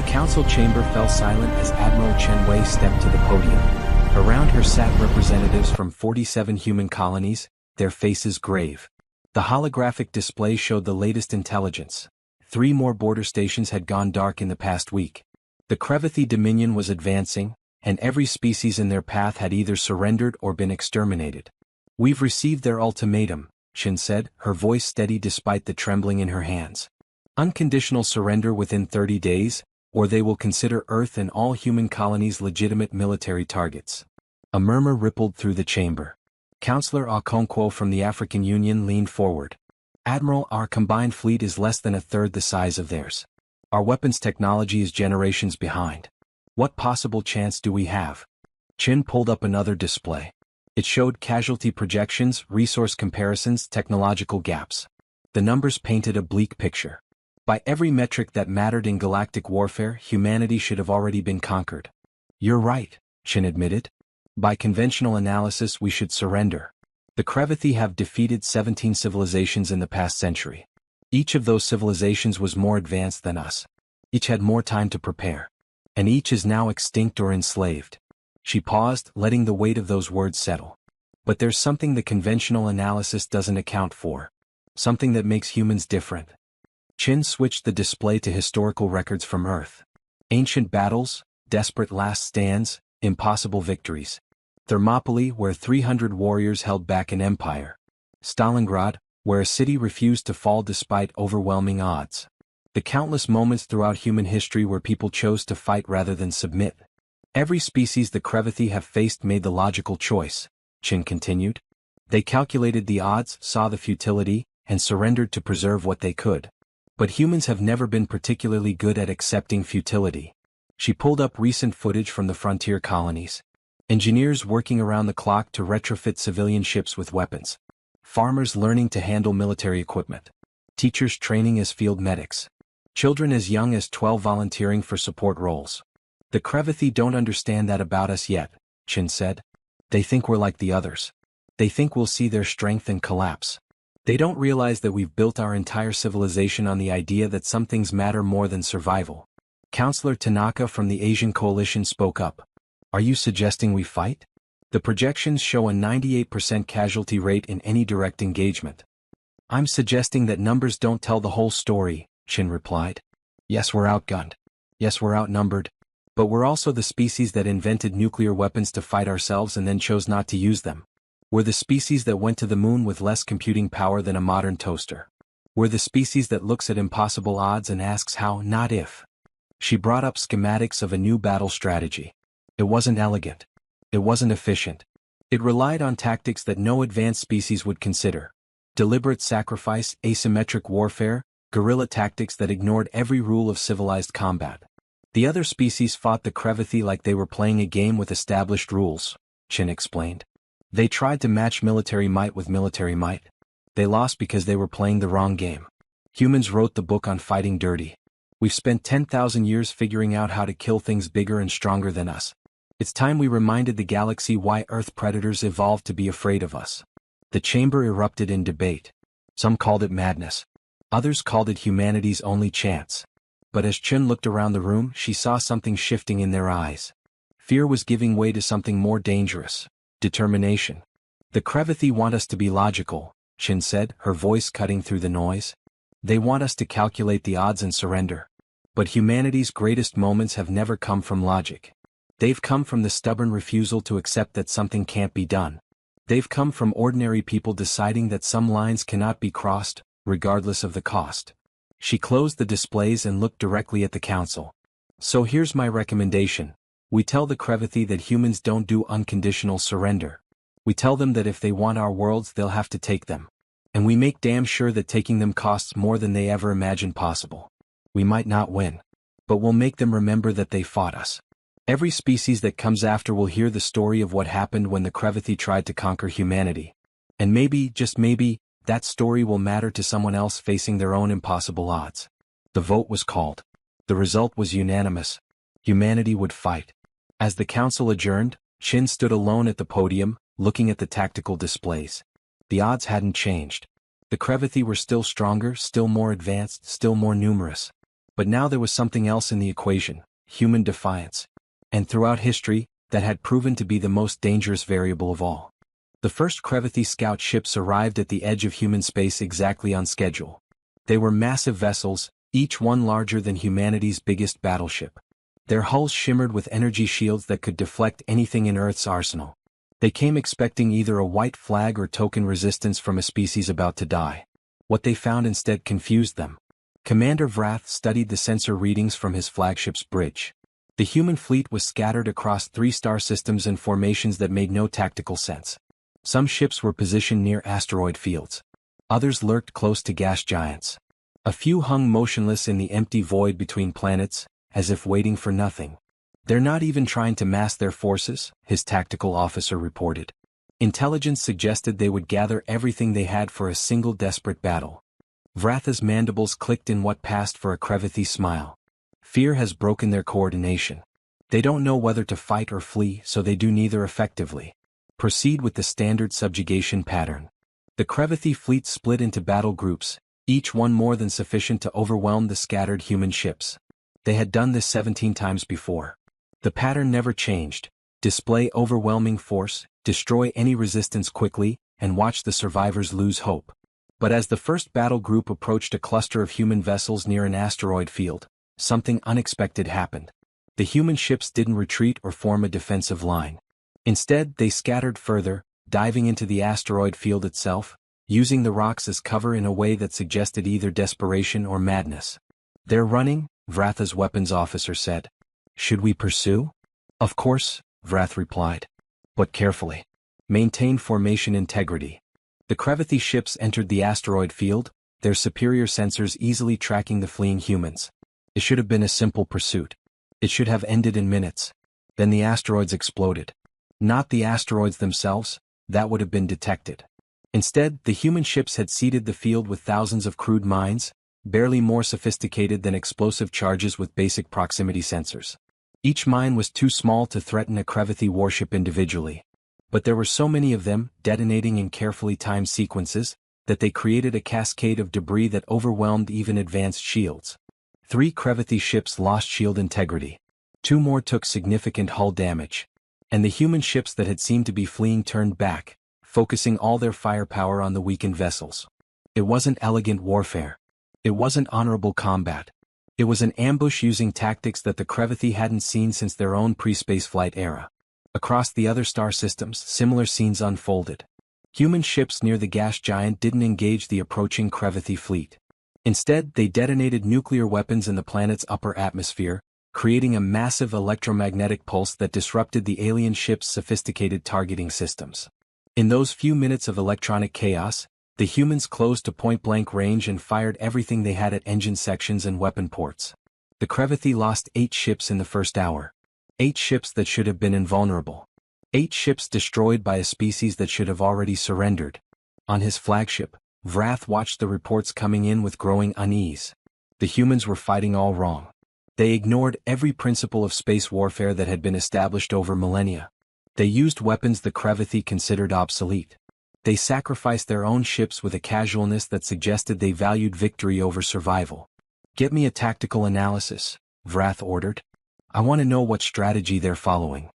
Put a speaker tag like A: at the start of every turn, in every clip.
A: council chamber fell silent as Admiral Chen Wei stepped to the podium. Around her sat representatives from 47 human colonies, their faces grave. The holographic display showed the latest intelligence. 3 more border stations had gone dark in the past week. The Crevathi Dominion was advancing, and every species in their path had either surrendered or been exterminated. "We've received their ultimatum," Chen said, her voice steady despite the trembling in her hands. "Unconditional surrender within 30 days, or they will consider Earth and all human colonies legitimate military targets." A murmur rippled through the chamber. Councillor Okonkwo from the African Union leaned forward. "Admiral, our combined fleet is less than a third the size of theirs. Our weapons technology is generations behind. What possible chance do we have?" Chin pulled up another display. It showed casualty projections, resource comparisons, technological gaps. The numbers painted a bleak picture. By every metric that mattered in galactic warfare, humanity should have already been conquered. "You're right," Chin admitted. "By conventional analysis we should surrender. The Crevathi have defeated 17 civilizations in the past century. Each of those civilizations was more advanced than us. Each had more time to prepare. And each is now extinct or enslaved." She paused, letting the weight of those words settle. "But there's something the conventional analysis doesn't account for. Something that makes humans different." Chin switched the display to historical records from Earth. Ancient battles, desperate last stands, impossible victories. Thermopylae, where 300 warriors held back an empire. Stalingrad, where a city refused to fall despite overwhelming odds. The countless moments throughout human history where people chose to fight rather than submit. Every species the Crevathi have faced made the logical choice, Chin continued. They calculated the odds, saw the futility, and surrendered to preserve what they could. But humans have never been particularly good at accepting futility. She pulled up recent footage from the frontier colonies. Engineers working around the clock to retrofit civilian ships with weapons. Farmers learning to handle military equipment. Teachers training as field medics. Children as young as 12 volunteering for support roles. "The Crevathi don't understand that about us yet," Chin said. "They think we're like the others. They think we'll see their strength and collapse. They don't realize that we've built our entire civilization on the idea that some things matter more than survival." Councillor Tanaka from the Asian Coalition spoke up. "Are you suggesting we fight? The projections show a 98% casualty rate in any direct engagement." "I'm suggesting that numbers don't tell the whole story," Chin replied. "Yes, we're outgunned. Yes, we're outnumbered. But we're also the species that invented nuclear weapons to fight ourselves and then chose not to use them. We're the species that went to the moon with less computing power than a modern toaster. We're the species that looks at impossible odds and asks how, not if." She brought up schematics of a new battle strategy. It wasn't elegant. It wasn't efficient. It relied on tactics that no advanced species would consider. Deliberate sacrifice, asymmetric warfare, guerrilla tactics that ignored every rule of civilized combat. The other species fought the Crevathi like they were playing a game with established rules, Chin explained. They tried to match military might with military might. They lost because they were playing the wrong game. Humans wrote the book on fighting dirty. We've spent 10,000 years figuring out how to kill things bigger and stronger than us. It's time we reminded the galaxy why Earth predators evolved to be afraid of us. The chamber erupted in debate. Some called it madness. Others called it humanity's only chance. But as Chin looked around the room, she saw something shifting in their eyes. Fear was giving way to something more dangerous. Determination. "The Crevathi want us to be logical," Chin said, her voice cutting through the noise. "They want us to calculate the odds and surrender. But humanity's greatest moments have never come from logic. They've come from the stubborn refusal to accept that something can't be done. They've come from ordinary people deciding that some lines cannot be crossed, regardless of the cost." She closed the displays and looked directly at the council. "So here's my recommendation. We tell the Crevathi that humans don't do unconditional surrender. We tell them that if they want our worlds they'll have to take them. And we make damn sure that taking them costs more than they ever imagined possible. We might not win. But we'll make them remember that they fought us. Every species that comes after will hear the story of what happened when the Crevathi tried to conquer humanity. And maybe, just maybe, that story will matter to someone else facing their own impossible odds." The vote was called. The result was unanimous. Humanity would fight. As the council adjourned, Chin stood alone at the podium, looking at the tactical displays. The odds hadn't changed. The Crevathi were still stronger, still more advanced, still more numerous. But now there was something else in the equation: human defiance. And throughout history, that had proven to be the most dangerous variable of all. The first Crevathi scout ships arrived at the edge of human space exactly on schedule. They were massive vessels, each one larger than humanity's biggest battleship. Their hulls shimmered with energy shields that could deflect anything in Earth's arsenal. They came expecting either a white flag or token resistance from a species about to die. What they found instead confused them. Commander Vrath studied the sensor readings from his flagship's bridge. The human fleet was scattered across 3 star systems in formations that made no tactical sense. Some ships were positioned near asteroid fields. Others lurked close to gas giants. A few hung motionless in the empty void between planets, as if waiting for nothing. "They're not even trying to mass their forces," his tactical officer reported. Intelligence suggested they would gather everything they had for a single desperate battle. Vratha's mandibles clicked in what passed for a Crevathi smile. Fear has broken their coordination. They don't know whether to fight or flee, so they do neither effectively. Proceed with the standard subjugation pattern. The Crevathi fleet split into battle groups, each one more than sufficient to overwhelm the scattered human ships. They had done this 17 times before. The pattern never changed: display overwhelming force, destroy any resistance quickly, and watch the survivors lose hope. But as the first battle group approached a cluster of human vessels near an asteroid field, something unexpected happened. The human ships didn't retreat or form a defensive line. Instead, they scattered further, diving into the asteroid field itself, using the rocks as cover in a way that suggested either desperation or madness. "They're running," Vratha's weapons officer said. "Should we pursue?" "Of course," Vrath replied. "But carefully. Maintain formation integrity." The Crevathi ships entered the asteroid field, their superior sensors easily tracking the fleeing humans. It should have been a simple pursuit. It should have ended in minutes. Then the asteroids exploded. Not the asteroids themselves, that would have been detected. Instead, the human ships had seeded the field with thousands of crude mines, barely more sophisticated than explosive charges with basic proximity sensors. Each mine was too small to threaten a Crevathi warship individually. But there were so many of them, detonating in carefully timed sequences, that they created a cascade of debris that overwhelmed even advanced shields. 3 Crevathi ships lost shield integrity. 2 more took significant hull damage. And the human ships that had seemed to be fleeing turned back, focusing all their firepower on the weakened vessels. It wasn't elegant warfare. It wasn't honorable combat. It was an ambush using tactics that the Crevathi hadn't seen since their own pre-spaceflight era. Across the other star systems, similar scenes unfolded. Human ships near the gas giant didn't engage the approaching Crevathi fleet. Instead, they detonated nuclear weapons in the planet's upper atmosphere, creating a massive electromagnetic pulse that disrupted the alien ship's sophisticated targeting systems. In those few minutes of electronic chaos, the humans closed to point-blank range and fired everything they had at engine sections and weapon ports. The Crevathi lost 8 ships in the first hour. 8 ships that should have been invulnerable. 8 ships destroyed by a species that should have already surrendered. On his flagship, Vrath watched the reports coming in with growing unease. The humans were fighting all wrong. They ignored every principle of space warfare that had been established over millennia. They used weapons the Crevathi considered obsolete. They sacrificed their own ships with a casualness that suggested they valued victory over survival. "Get me a tactical analysis," Vrath ordered. "I want to know what strategy they're following."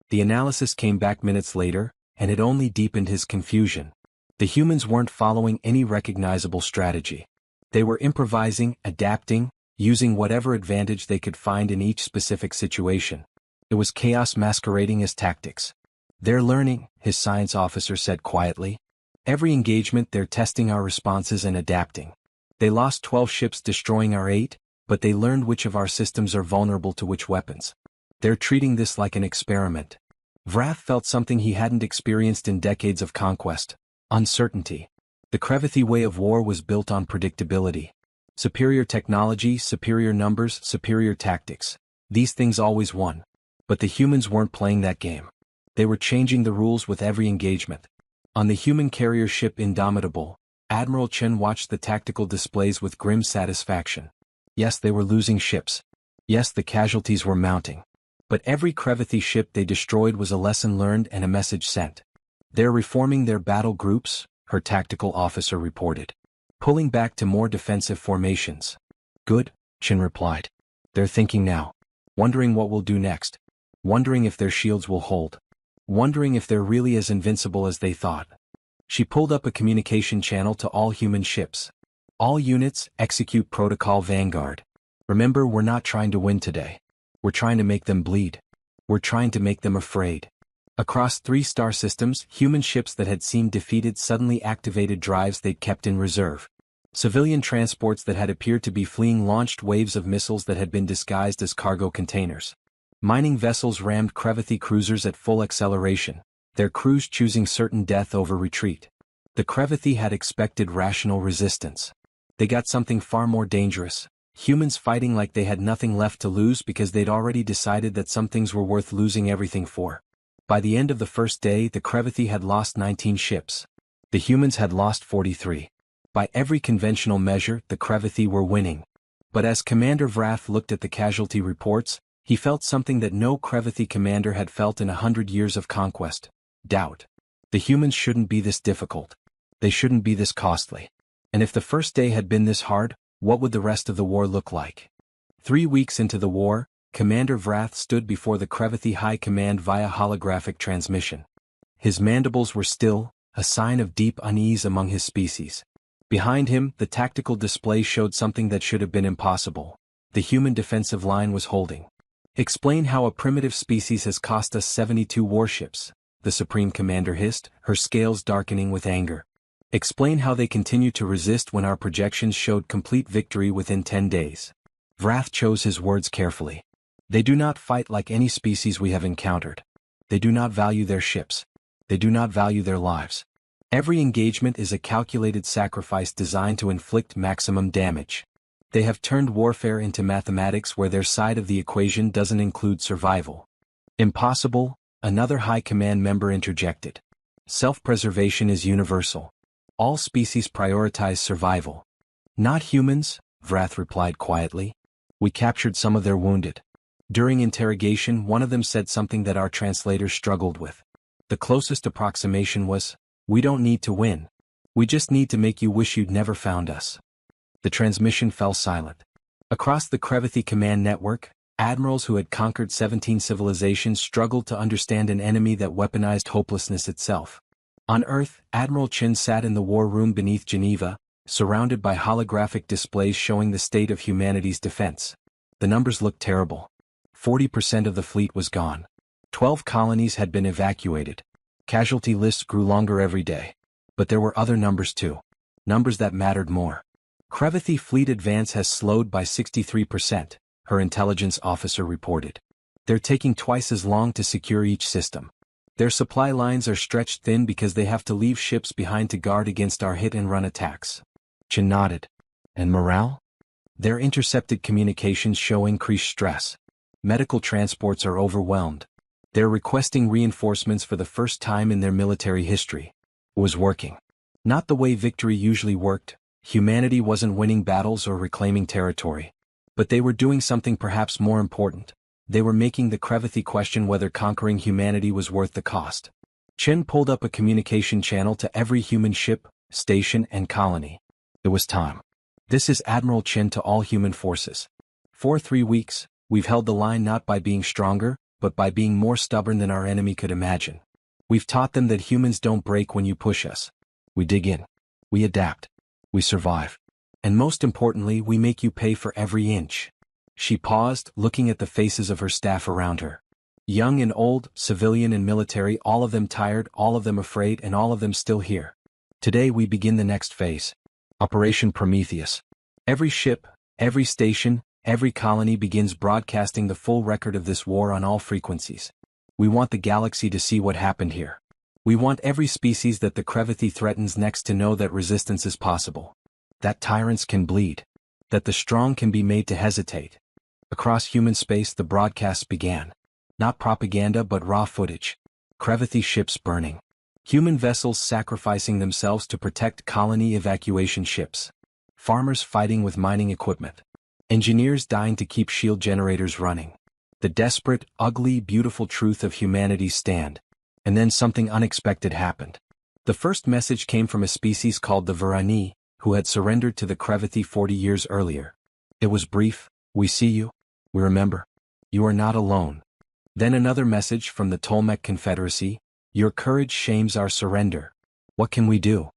A: The analysis came back minutes later, and it only deepened his confusion. The humans weren't following any recognizable strategy. They were improvising, adapting, using whatever advantage they could find in each specific situation. It was chaos masquerading as tactics. "They're learning," his science officer said quietly. "Every engagement they're testing our responses and adapting. They lost 12 ships destroying our 8, but they learned which of our systems are vulnerable to which weapons. They're treating this like an experiment." Vrath felt something he hadn't experienced in decades of conquest: uncertainty. The Crevathi way of war was built on predictability. Superior technology, superior numbers, superior tactics. These things always won. But the humans weren't playing that game. They were changing the rules with every engagement. On the human carrier ship Indomitable, Admiral Chen watched the tactical displays with grim satisfaction. Yes, they were losing ships. Yes, the casualties were mounting. But every Crevathi ship they destroyed was a lesson learned and a message sent. "They're reforming their battle groups," her tactical officer reported. "Pulling back to more defensive formations." "Good," Chin replied. They're thinking now. Wondering what we'll do next. Wondering if their shields will hold. Wondering if they're really as invincible as they thought. She pulled up a communication channel to all human ships. All units, execute Protocol Vanguard. Remember, we're not trying to win today. We're trying to make them bleed. We're trying to make them afraid. Across 3 star systems, human ships that had seemed defeated suddenly activated drives they'd kept in reserve. Civilian transports that had appeared to be fleeing launched waves of missiles that had been disguised as cargo containers. Mining vessels rammed Crevathi cruisers at full acceleration, their crews choosing certain death over retreat. The Crevathi had expected rational resistance. They got something far more dangerous. Humans fighting like they had nothing left to lose because they'd already decided that some things were worth losing everything for. By the end of the first day, the Crevathi had lost 19 ships. The humans had lost 43. By every conventional measure, the Crevathi were winning. But as Commander Vrath looked at the casualty reports, he felt something that no Crevathi commander had felt in 100 years of conquest. Doubt. The humans shouldn't be this difficult. They shouldn't be this costly. And if the first day had been this hard, what would the rest of the war look like? 3 weeks into the war, Commander Vrath stood before the Crevathi High Command via holographic transmission. His mandibles were still, a sign of deep unease among his species. Behind him, the tactical display showed something that should have been impossible. The human defensive line was holding. Explain how a primitive species has cost us 72 warships, the Supreme Commander hissed, her scales darkening with anger. Explain how they continue to resist when our projections showed complete victory within 10 days. Vrath chose his words carefully. They do not fight like any species we have encountered. They do not value their ships. They do not value their lives. Every engagement is a calculated sacrifice designed to inflict maximum damage. They have turned warfare into mathematics where their side of the equation doesn't include survival. Impossible, another high command member interjected. Self-preservation is universal. All species prioritize survival. Not humans, Vrath replied quietly. We captured some of their wounded. During interrogation, one of them said something that our translators struggled with. The closest approximation was, we don't need to win. We just need to make you wish you'd never found us. The transmission fell silent. Across the Crevathi command network, admirals who had conquered 17 civilizations struggled to understand an enemy that weaponized hopelessness itself. On Earth, Admiral Chin sat in the war room beneath Geneva, surrounded by holographic displays showing the state of humanity's defense. The numbers looked terrible. 40% of the fleet was gone. 12 colonies had been evacuated. Casualty lists grew longer every day. But there were other numbers too. Numbers that mattered more. Crevathi fleet advance has slowed by 63%, her intelligence officer reported. They're taking twice as long to secure each system. Their supply lines are stretched thin because they have to leave ships behind to guard against our hit-and-run attacks. Chin nodded. And morale? Their intercepted communications show increased stress. Medical transports are overwhelmed. They're requesting reinforcements for the first time in their military history. It was working. Not the way victory usually worked. Humanity wasn't winning battles or reclaiming territory. But they were doing something perhaps more important. They were making the Crevathi question whether conquering humanity was worth the cost. Chen pulled up a communication channel to every human ship, station, and colony. It was time. This is Admiral Chen to all human forces. For 3 weeks, we've held the line not by being stronger, but by being more stubborn than our enemy could imagine. We've taught them that humans don't break when you push us. We dig in. We adapt. We survive. And most importantly, we make you pay for every inch. She paused, looking at the faces of her staff around her. Young and old, civilian and military, all of them tired, all of them afraid, and all of them still here. Today we begin the next phase. Operation Prometheus. Every ship, every station, every colony begins broadcasting the full record of this war on all frequencies. We want the galaxy to see what happened here. We want every species that the Crevathi threatens next to know that resistance is possible. That tyrants can bleed. That the strong can be made to hesitate. Across human space the broadcasts began. Not propaganda but raw footage. Crevathi ships burning. Human vessels sacrificing themselves to protect colony evacuation ships. Farmers fighting with mining equipment. Engineers dying to keep shield generators running. The desperate, ugly, beautiful truth of humanity's stand. And then something unexpected happened. The first message came from a species called the Varani, who had surrendered to the Crevathi 40 years earlier. It was brief. We see you. We remember. You are not alone. Then another message from the Tolmec Confederacy. Your courage shames our surrender. What can we do?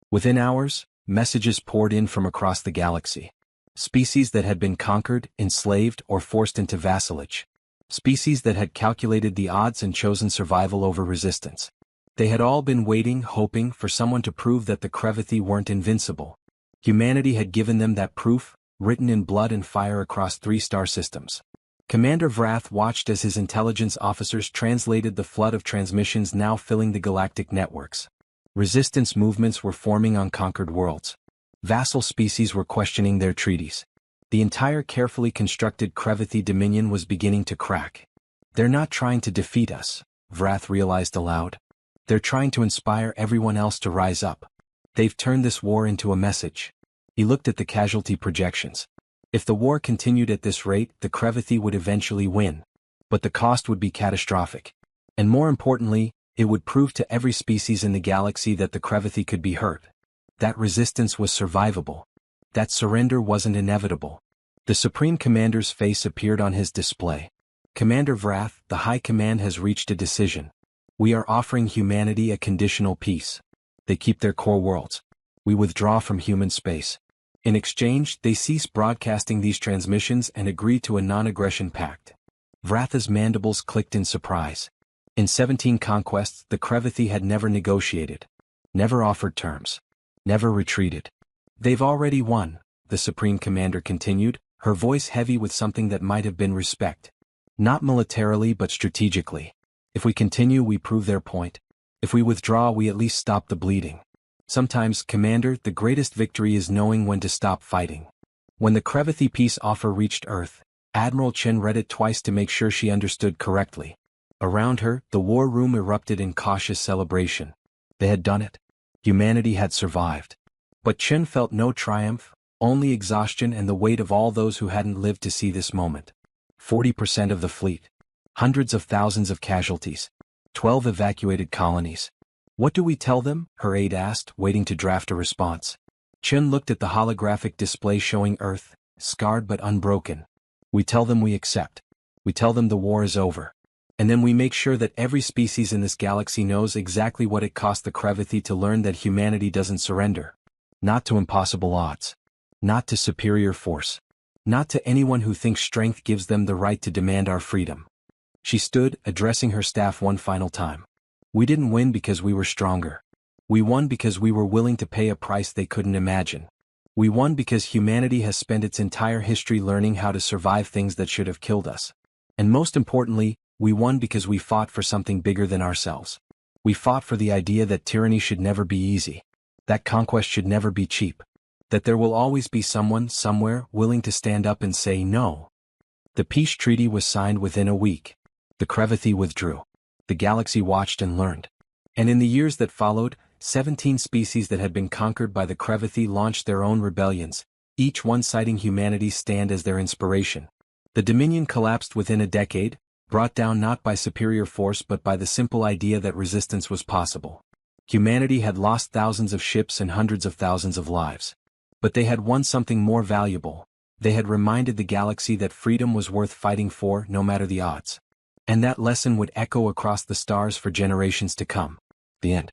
A: Within hours, messages poured in from across the galaxy. Species that had been conquered, enslaved, or forced into vassalage. Species that had calculated the odds and chosen survival over resistance. They had all been waiting, hoping for someone to prove that the Crevathi weren't invincible. Humanity had given them that proof, written in blood and fire across 3 star systems. Commander Vrath watched as his intelligence officers translated the flood of transmissions now filling the galactic networks. Resistance movements were forming on conquered worlds. Vassal species were questioning their treaties. The entire carefully constructed Crevathi dominion was beginning to crack. They're not trying to defeat us, Vrath realized aloud. They're trying to inspire everyone else to rise up. They've turned this war into a message. He looked at the casualty projections. If the war continued at this rate, the Crevathi would eventually win. But the cost would be catastrophic. And more importantly, it would prove to every species in the galaxy that the Crevathi could be hurt. That resistance was survivable. That surrender wasn't inevitable. The Supreme Commander's face appeared on his display. Commander Vrath, the High Command has reached a decision. We are offering humanity a conditional peace. They keep their core worlds. We withdraw from human space. In exchange, they cease broadcasting these transmissions and agree to a non-aggression pact. Vratha's mandibles clicked in surprise. In 17 conquests, the Crevathi had never negotiated. Never offered terms. Never retreated. They've already won, the Supreme Commander continued, her voice heavy with something that might have been respect. Not militarily but strategically. If we continue, we prove their point. If we withdraw, we at least stop the bleeding. Sometimes, Commander, the greatest victory is knowing when to stop fighting. When the Crevathi peace offer reached Earth, Admiral Chen read it twice to make sure she understood correctly. Around her, the war room erupted in cautious celebration. They had done it. Humanity had survived. But Chen felt no triumph, only exhaustion and the weight of all those who hadn't lived to see this moment. 40% of the fleet. Hundreds of thousands of casualties. 12 evacuated colonies. What do we tell them? Her aide asked, waiting to draft a response. Chen looked at the holographic display showing Earth, scarred but unbroken. We tell them we accept. We tell them the war is over. And then we make sure that every species in this galaxy knows exactly what it cost the Crevathi to learn that humanity doesn't surrender. Not to impossible odds. Not to superior force. Not to anyone who thinks strength gives them the right to demand our freedom. She stood, addressing her staff one final time. We didn't win because we were stronger. We won because we were willing to pay a price they couldn't imagine. We won because humanity has spent its entire history learning how to survive things that should have killed us. And most importantly, we won because we fought for something bigger than ourselves. We fought for the idea that tyranny should never be easy. That conquest should never be cheap. That there will always be someone, somewhere, willing to stand up and say no. The peace treaty was signed within a week. The Crevathi withdrew. The galaxy watched and learned. And in the years that followed, 17 species that had been conquered by the Crevathi launched their own rebellions, each one citing humanity's stand as their inspiration. The Dominion collapsed within a decade, brought down not by superior force but by the simple idea that resistance was possible. Humanity had lost thousands of ships and hundreds of thousands of lives. But they had won something more valuable. They had reminded the galaxy that freedom was worth fighting for no matter the odds. And that lesson would echo across the stars for generations to come. The end.